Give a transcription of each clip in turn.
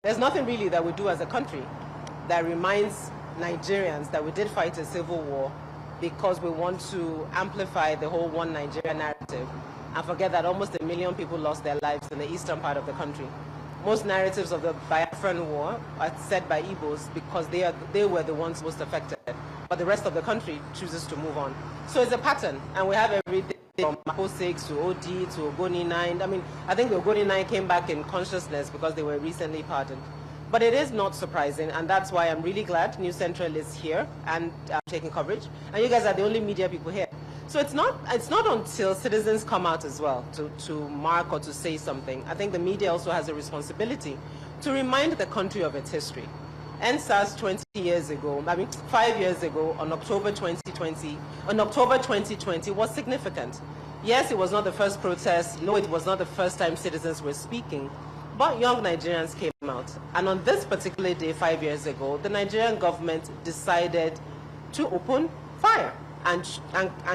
There's nothing really that we do as a country that reminds Nigerians that we did fight a civil war because we want to amplify the whole one Nigeria narrative and forget that almost 1 million people lost their lives in the eastern part of the country. Most narratives of the Biafran War are said by Igbos because they were the ones most affected, but the rest of the country chooses to move on. So it's a pattern, and we have every day from Mako 6 to OD to Ogoni 9. I mean, I think the Ogoni 9 came back in consciousness because they were recently pardoned. But it is not surprising, and that's why I'm really glad News Central is here and taking coverage. And you guys are the only media people here. So it's not until citizens come out as well to mark or to say something. I think the media also has a responsibility to remind the country of its history. EndSARS 20 years ago, 5 years ago, on October 2020 was significant. Yes, it was not the first protest. No, it was not the first time citizens were speaking. But young Nigerians came out. And on this particular day, 5 years ago, the Nigerian government decided to open fire and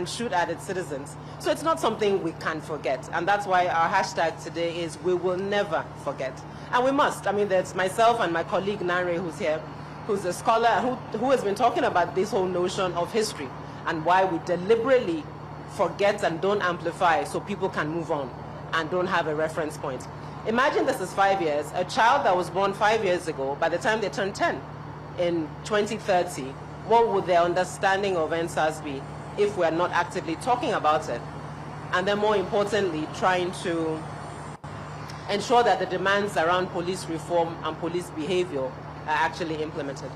shoot at its citizens. So it's not something we can forget. And that's why our hashtag today is "We will never forget." And we must. I mean, there's myself and my colleague Nare, who's here, who's a scholar who has been talking about this whole notion of history and why we deliberately forget and don't amplify so people can move on and don't have a reference point. Imagine this is 5 years. A child that was born 5 years ago, by the time they turn 10 in 2030, what would their understanding of EndSARS be if we are not actively talking about it? And then more importantly, trying to ensure that the demands around police reform and police behavior are actually implemented.